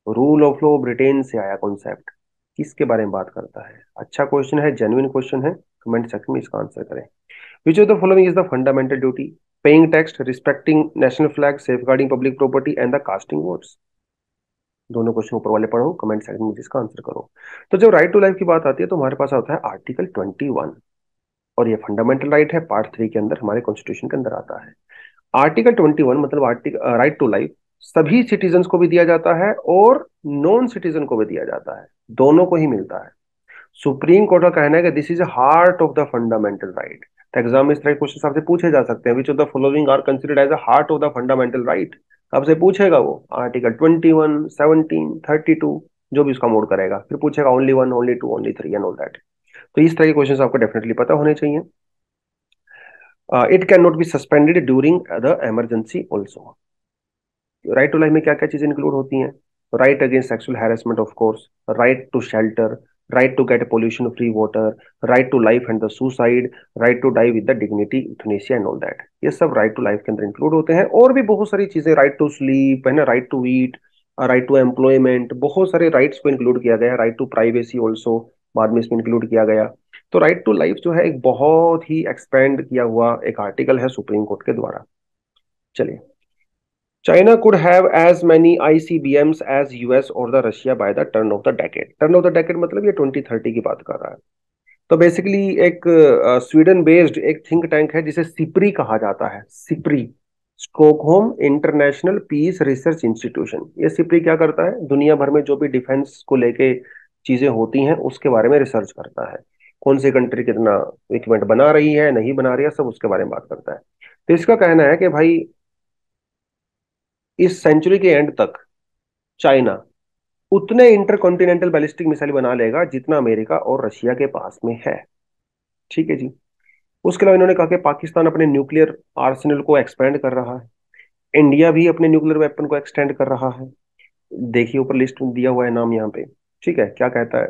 Rule of law Britain से आया कॉन्सेप्ट, किसके बारे में बात करता है? अच्छा क्वेश्चन है, जेन्युइन क्वेश्चन है। कमेंट सेक्शन में इसका आंसर करें। Which of the following is the fundamental duty? Paying tax, respecting national flag, safeguarding public property, and the casting votes. दोनों क्वेश्चन ऊपर वाले पढ़ो, कमेंट सेक्शन में जिसका आंसर करो। तो जब राइट टू लाइफ की बात आती है तो हमारे पास आता है आर्टिकल 21, और ये फंडामेंटल राइट है, पार्ट 3 के अंदर हमारे कॉन्स्टिट्यूशन के अंदर आता है। आर्टिकल 21 मतलब आर्टिकल राइट टू लाइफ सभी सिटीजन को भी दिया जाता है और नॉन सिटीजन को भी दिया जाता है, दोनों को ही मिलता है। सुप्रीम कोर्ट का कहना है कि this is heart of the fundamental right. तो एग्जाम में इस तरह के क्वेश्चन आपसे पूछे जा सकते हैं, which of the following are considered as a heart of the fundamental right. आपसे पूछेगा वो आर्टिकल 21, 17, 32, जो भी उसका मोड करेगा, फिर पूछेगा only one, only two, only three and all that. तो इस तरह के क्वेश्चन आपको डेफिनेटली पता होने चाहिए। It can not be suspended during the emergency also. Right to life में क्या क्या चीजें इंक्लूड होती हैं? Right against sexual harassment of course, right to shelter, right to get pollution free water, right to life and the suicide, right to die with the dignity, euthanasia and all that. ये सब right to life के अंदर include होते हैं। और भी बहुत सारी चीजें, राइट टू स्लीप है ना, right to eat, right to employment, बहुत सारे राइट्स को इंक्लूड किया गया है। राइट टू प्राइवेसी ऑल्सो बाद में इसमें इंक्लूड किया गया। तो राइट टू लाइफ जो है एक बहुत ही एक्सपेंड किया हुआ एक आर्टिकल है सुप्रीम कोर्ट के द्वारा। चलिए, China could have as many ICBMs as US or the Russia by the turn of the decade. Turn of the decade मतलब ये 2030 की बात कर रहा है। तो बेसिकली एक स्वीडन बेस्ड एक थिंक टैंक है जिसे सिप्री कहा जाता है। SIPRI, Stockholm International Peace Research Institution. ये सिपरी क्या करता है, दुनिया भर में जो भी डिफेंस को लेके चीजें होती हैं उसके बारे में रिसर्च करता है। कौन सी कंट्री कितना इक्विपमेंट बना रही है, नहीं बना रही है, सब उसके बारे में बात करता है। तो इसका कहना है कि भाई इस सेंचुरी के एंड तक चाइना उतने इंटरकॉन्टिनेंटल बैलिस्टिक मिसाइल बना लेगा जितना अमेरिका और रशिया के पास में है। ठीक है जी। उसके अलावा इन्होंने कहा कि पाकिस्तान अपने न्यूक्लियर आर्सेनल को एक्सपेंड कर रहा है, इंडिया भी अपने न्यूक्लियर वेपन को एक्सटेंड कर रहा है। देखिए ऊपर लिस्ट में दिया हुआ है नाम यहाँ पे। ठीक है, क्या कहता है,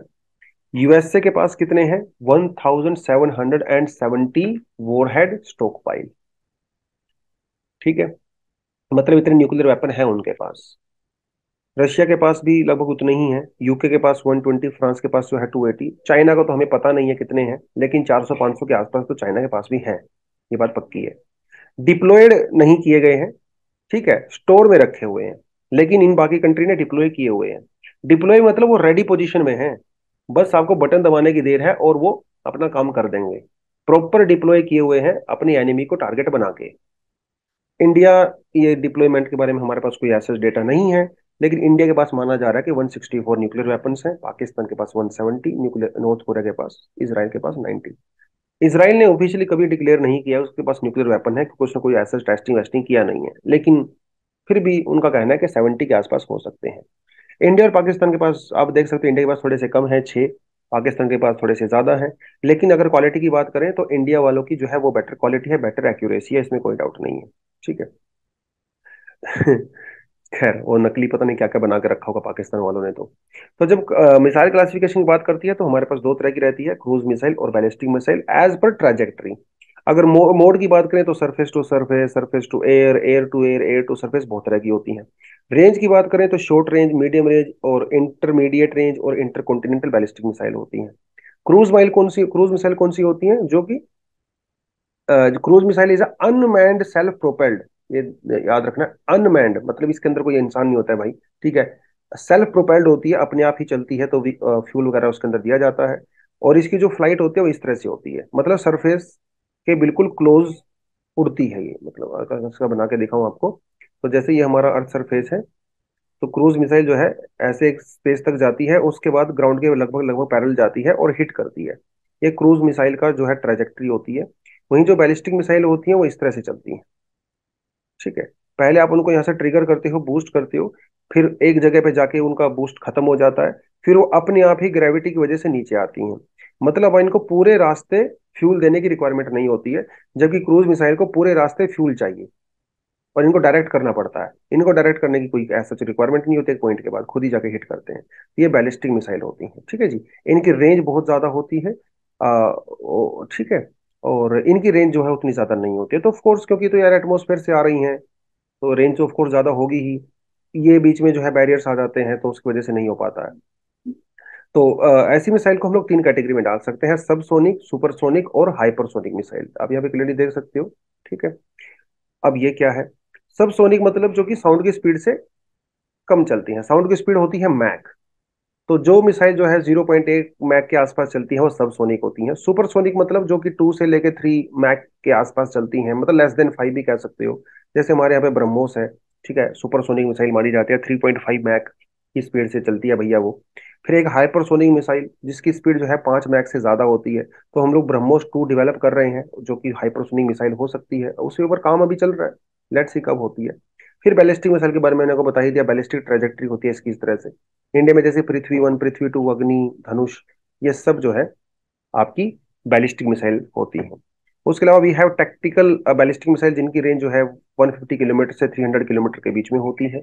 यूएसए के पास कितने हैं, 1770 वॉरहेड स्टॉक पाइल। ठीक है, मतलब इतने न्यूक्लियर वेपन है उनके पास। रशिया के पास भी लगभग उतने ही हैं, यूके के पास 120, फ्रांस के पास जो है 280, चाइना का तो हमें पता नहीं है कितने हैं, लेकिन 400-500 के आसपास तो चाइना के पास भी हैं, ये बात पक्की है। डिप्लॉयड नहीं किए गए हैं, ठीक है, स्टोर में रखे हुए हैं, लेकिन इन बाकी कंट्री ने डिप्लॉय किए हुए हैं। डिप्लॉय मतलब वो रेडी पोजीशन में है, बस आपको बटन दबाने की देर है और वो अपना काम कर देंगे। प्रॉपर डिप्लॉय किए हुए हैं अपनी एनिमी को टारगेट बना के। इंडिया, ये डिप्लॉयमेंट के बारे में हमारे पास कोई ऐसा डेटा नहीं है, लेकिन इंडिया के पास माना जा रहा है कि 164 न्यूक्लियर वेपन्स हैं, पाकिस्तान के पास 170 न्यूक्लियर, नॉर्थ कोरिया के पास, इसराइल के पास 90। इसराइल ने ऑफिशियली कभी डिक्लेयर नहीं किया उसके पास न्यूक्लियर वेपन है, कुछ ना कोई ऐसा टेस्टिंग वेस्टिंग किया नहीं है, लेकिन फिर भी उनका कहना है कि 70 के आसपास हो सकते हैं। इंडिया और पाकिस्तान के पास आप देख सकते हैं, इंडिया के पास थोड़े से कम है 6, पाकिस्तान के पास थोड़े से ज्यादा है। लेकिन अगर क्वालिटी की बात करें तो इंडिया वालों की जो है वो बेटर क्वालिटी है, बेटर एक्यूरेसी है, इसमें कोई डाउट नहीं है। ठीक है। खैर वो नकली पता नहीं क्या क्या बना के रखा होगा पाकिस्तान वालों ने तो जब मिसाइल क्लासिफिकेशन की बात करती है तो हमारे पास दो तरह की रहती है, क्रूज मिसाइल और ballistic missile as per trajectory. अगर मोड की बात करें तो surface to surface, surface to air, air to air, air to surface, बहुत तरह की होती हैं। रेंज की बात करें तो शॉर्ट रेंज, मीडियम रेंज और इंटरमीडिएट रेंज और इंटरकॉन्टिनेंटल बैलिस्टिक मिसाइल होती हैं। क्रूज मिसाइल कौन सी होती हैं, जो कि cruise missile is unmanned self propelled. ये याद रखना, अनमैन्ड मतलब इसके अंदर कोई इंसान नहीं होता है भाई। ठीक है, सेल्फ प्रोपेल्ड होती है, अपने आप ही चलती है, तो फ्यूल वगैरह उसके अंदर दिया जाता है। और इसकी जो फ्लाइट होती है वो इस तरह से होती है, मतलब सरफेस के बिल्कुल क्लोज उड़ती है ये, मतलब अगर इसका बना के दिखाऊं आपको, तो जैसे ये हमारा अर्थ सरफेस है, तो क्रूज मिसाइल जो है ऐसे एक स्पेस तक जाती है, उसके बाद ग्राउंड के लगभग लगभग पैरेलल जाती है और हिट करती है। ये क्रूज मिसाइल का जो है ट्रेजेक्ट्री होती है। वहीं जो बैलिस्टिक मिसाइल होती है वो इस तरह से चलती है। ठीक है, पहले आप उनको यहाँ से ट्रिगर करते हो, बूस्ट करते हो, फिर एक जगह पे जाके उनका बूस्ट खत्म हो जाता है, फिर वो अपने आप ही ग्रेविटी की वजह से नीचे आती हैं। मतलब इनको पूरे रास्ते फ्यूल देने की रिक्वायरमेंट नहीं होती है, जबकि क्रूज मिसाइल को पूरे रास्ते फ्यूल चाहिए और इनको डायरेक्ट करना पड़ता है। इनको डायरेक्ट करने की कोई ऐसा रिक्वायरमेंट नहीं होती, एक पॉइंट के बाद खुद ही जाके हिट करते हैं। तो ये बैलिस्टिक मिसाइल होती हैं। ठीक है जी। इनकी रेंज बहुत ज्यादा होती है, ठीक है, और इनकी रेंज जो है उतनी ज्यादा नहीं होती है, तो ऑफ कोर्स क्योंकि तो यार एटमोसफेयर से आ रही हैं, तो रेंज ऑफ कोर्स ज्यादा होगी ही। ये बीच में जो है बैरियर्स आ जाते हैं तो उसकी वजह से नहीं हो पाता है। तो ऐसी मिसाइल को हम लोग तीन कैटेगरी में डाल सकते हैं, सबसोनिक, सुपरसोनिक और हाइपरसोनिक मिसाइल। आप यहाँ पे क्लियरली देख सकते हो। ठीक है, अब ये क्या है, सबसोनिक मतलब जो कि साउंड की स्पीड से कम चलती हैं, साउंड की स्पीड होती है मैक। तो जो मिसाइल जो है 0.1 मैक के आसपास चलती है वो सबसोनिक होती हैं। सुपरसोनिक मतलब जो कि 2 से लेके 3 मैक के आसपास चलती हैं, मतलब लेस देन 5 भी कह सकते हो। जैसे हमारे यहाँ पे ब्रह्मोस है, ठीक है, सुपरसोनिक मिसाइल मानी जाती है, 3.5 मैक की स्पीड से चलती है भैया वो। फिर एक हाइपरसोनिक मिसाइल जिसकी स्पीड जो है 5 मैक से ज्यादा होती है, तो हम लोग ब्रह्मोस 2 डेवलप कर रहे हैं, जो कि हाइपरसोनिक मिसाइल हो सकती है, उसके ऊपर काम अभी चल रहा है, लेट्स सी कब होती है। फिर बैलिस्टिक मिसाइल के बारे में मैंने आपको बता ही दिया, बैलिस्टिक ट्रेजेक्ट्री होती है इसकी इस तरह से। इंडिया में जैसे पृथ्वी 1, पृथ्वी 2, अग्नि, धनुष, ये सब जो है आपकी बैलिस्टिक मिसाइल होती है। उसके अलावा we have tactical ballistic missile जिनकी रेंज जो है 150 किलोमीटर से 300 किलोमीटर के बीच में होती है।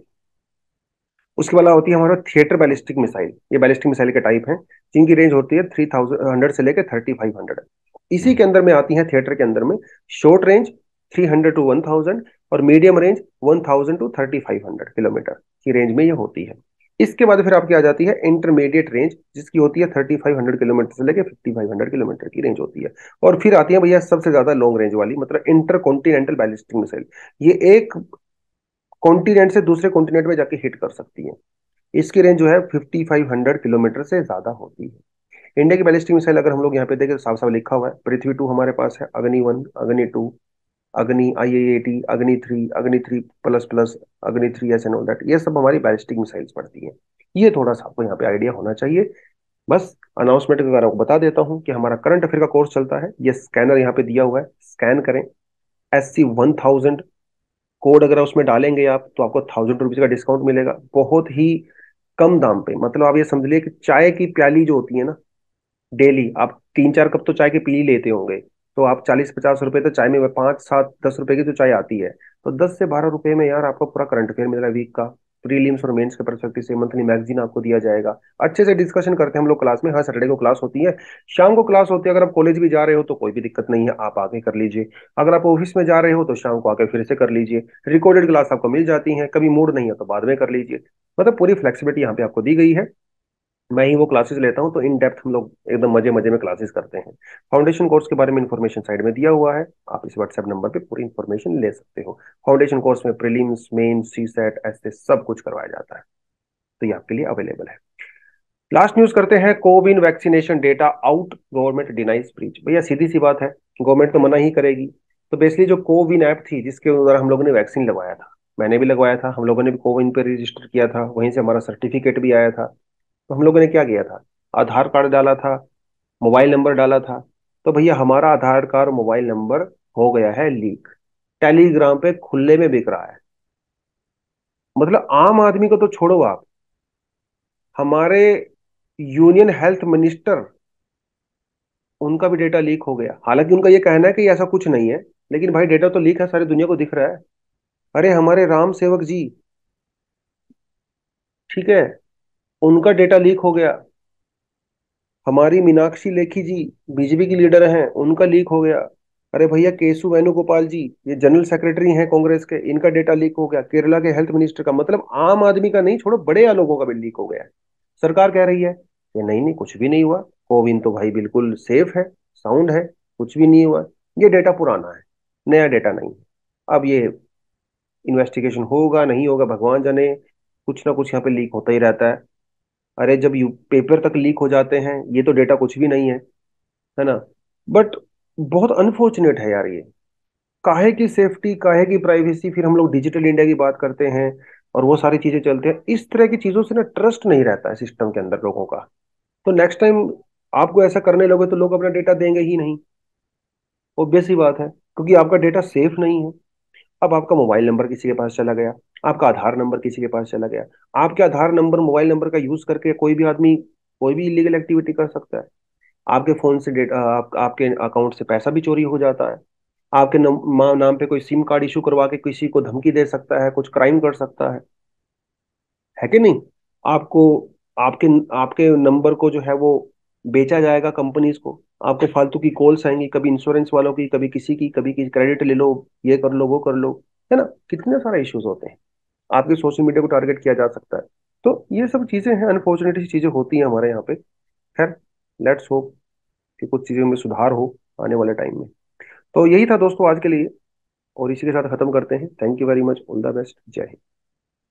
उसके अलावा होती है हमारा थिएटर बैलिस्टिक मिसाइल, ये बैलिस्टिक मिसाइल के टाइप हैं जिनकी रेंज होती है 3,100 से लेकर 3,500। इसी के अंदर में आती है, थिएटर के अंदर में, शॉर्ट रेंज 300 to 1,000 और मीडियम रेंज 1,000 to 3,500 किलोमीटर की रेंज में ये होती है। इसके बाद फिर आपकी आ जाती है इंटरमीडिएट रेंज, जिसकी होती है 3,500 किलोमीटर से लेकर 5,500 किलोमीटर की रेंज होती है। और फिर आती है भैया सबसे ज्यादा लॉन्ग रेंज वाली, मतलब इंटर कॉन्टिनेंटल बैलिस्टिक मिसाइल। ये एक कॉन्टिनेंट से दूसरे कॉन्टिनेंट में जाके हिट कर सकती है। इसकी रेंज जो है 5,500 किलोमीटर से ज्यादा होती है। इंडिया की बैलिस्टिक मिसाइल अगर हम लोग यहाँ पे देखें तो साफ साफ लिखा हुआ है, पृथ्वी 2 हमारे पास है, अग्नि 1, अग्नि 2, अग्नि IIAT, अग्नि 3, अग्नि 3++, अग्नि 3S एंड ऑल दैट, ये सब हमारी बैलिस्टिक मिसाइल्स पड़ती हैं। ये थोड़ा सा आपको यहाँ पे आइडिया होना चाहिए। बस अनाउंसमेंट के बारे में बता देता हूँ कि हमारा करंट अफेयर का कोर्स चलता है, ये स्कैनर यहाँ पे दिया हुआ है, स्कैन करें। SC1000 कोड अगर उसमें डालेंगे आप तो आपको 1000 रुपीज का डिस्काउंट मिलेगा, बहुत ही कम दाम पे। मतलब आप ये समझ लिए कि चाय की प्याली जो होती है ना, डेली आप 3-4 कप तो चाय के पी ही लेते होंगे, तो आप 40-50 रुपए तो चाय में, 5-7-10 रुपए की तो चाय आती है, तो 10 से 12 रुपए में यार आपको पूरा करंट अफेयर मिल रहा है वीक का। प्रीलिम्स और मेंस के परस्पेक्टिव से मंथली मैगजीन आपको दिया जाएगा। अच्छे से डिस्कशन करते हैं हम लोग क्लास में। हाँ, सैटरडे को क्लास होती है, शाम को क्लास होती है। अगर आप कॉलेज भी जा रहे हो तो कोई भी दिक्कत नहीं है, आप आके कर लीजिए। अगर आप ऑफिस में जा रहे हो तो शाम को आके फिर से कर लीजिए। रिकॉर्डेड क्लास आपको मिल जाती है, कभी मूड नहीं है तो बाद में कर लीजिए। मतलब पूरी फ्लेक्सिबिलिटी यहाँ पे आपको दी गई है। मैं ही वो क्लासेस लेता हूँ, तो इन डेप्थ हम लोग एकदम मजे मजे में क्लासेस करते हैं। फाउंडेशन कोर्स के बारे में इंफॉर्मेशन साइड में दिया हुआ है, आप इस व्हाट्सएप नंबर पे पूरी इंफॉर्मेशन ले सकते हो। फाउंडेशन कोर्स में प्रीलिम्स, मेन, CSET ऐसे सब कुछ करवाया जाता है, तो ये आपके लिए अवेलेबल है। लास्ट न्यूज करते हैं, CoWIN vaccination data out, government denies breach. भैया सीधी सी बात है, गवर्नमेंट तो मना ही करेगी। तो बेसिकली जो कोविन ऐप थी जिसके द्वारा हम लोगों ने वैक्सीन लगवाया था, मैंने भी लगवाया था, हम लोगों ने भी कोविन पे रजिस्टर किया था, वहीं से हमारा सर्टिफिकेट भी आया था। तो हम लोगों ने क्या किया था, आधार कार्ड डाला था, मोबाइल नंबर डाला था। तो भैया हमारा आधार कार्ड, मोबाइल नंबर हो गया है लीक, टेलीग्राम पे खुले में बिक रहा है। मतलब आम आदमी को तो छोड़ो आप, हमारे यूनियन हेल्थ मिनिस्टर, उनका भी डेटा लीक हो गया। हालांकि उनका ये कहना है कि ऐसा कुछ नहीं है, लेकिन भाई डेटा तो लीक है, सारी दुनिया को दिख रहा है। अरे हमारे राम सेवक जी, ठीक है, उनका डेटा लीक हो गया। हमारी मीनाक्षी लेखी जी, बीजेपी की लीडर हैं, उनका लीक हो गया। अरे भैया केसु वेणुगोपाल जी, ये जनरल सेक्रेटरी हैं कांग्रेस के, इनका डेटा लीक हो गया। केरला के हेल्थ मिनिस्टर का, मतलब आम आदमी का नहीं, छोड़ो बड़े लोगों का भी लीक हो गया है। सरकार कह रही है कि नहीं नहीं कुछ भी नहीं हुआ, कोविन तो भाई बिल्कुल सेफ है, साउंड है, कुछ भी नहीं हुआ। ये डेटा पुराना है, नया डेटा नहीं है। अब ये इन्वेस्टिगेशन होगा नहीं होगा भगवान जाने, कुछ ना कुछ यहाँ पे लीक होता ही रहता है। अरे जब यू पेपर तक लीक हो जाते हैं, ये तो डेटा कुछ भी नहीं है ना। बट बहुत अनफॉर्चुनेट है यार ये, काहे की सेफ्टी, काहे की प्राइवेसी, फिर हम लोग डिजिटल इंडिया की बात करते हैं और वो सारी चीजें चलते हैं। इस तरह की चीजों से ना ट्रस्ट नहीं रहता है सिस्टम के अंदर लोगों का। तो नेक्स्ट टाइम आपको ऐसा करने लोगे तो लोग अपना डेटा देंगे ही नहीं, ऑब्वियस ही बात है, क्योंकि आपका डेटा सेफ नहीं है। अब आपका मोबाइल नंबर किसी के पास चला गया, आपका आधार नंबर किसी के पास चला गया, आपके आधार नंबर, मोबाइल नंबर का यूज करके कोई भी आदमी कोई भी इलीगल एक्टिविटी कर सकता है। आपके फोन से डेटा, आपके अकाउंट से पैसा भी चोरी हो जाता है। आपके नाम पे कोई सिम कार्ड इशू करवा के किसी को धमकी दे सकता है, कुछ क्राइम कर सकता है कि नहीं। आपको, आपके आपके नंबर को जो है वो बेचा जाएगा कंपनीज को। आपको फालतू की कॉल्स आएंगी, कभी इंश्योरेंस वालों की, कभी किसी की, कभी किसी क्रेडिट ले लो, ये कर लो वो कर लो, है ना। कितने सारे इश्यूज होते हैं, आपके सोशल मीडिया को टारगेट किया जा सकता है। तो ये सब चीजें हैं, अनफॉर्चुनेटली चीजें होती हैं हमारे यहाँ पे। खैर, लेट्स होप कि कुछ चीजों में सुधार हो आने वाले टाइम में। तो यही था दोस्तों आज के लिए, और इसी के साथ खत्म करते हैं। Thank you very much, all the best, जय हिंद।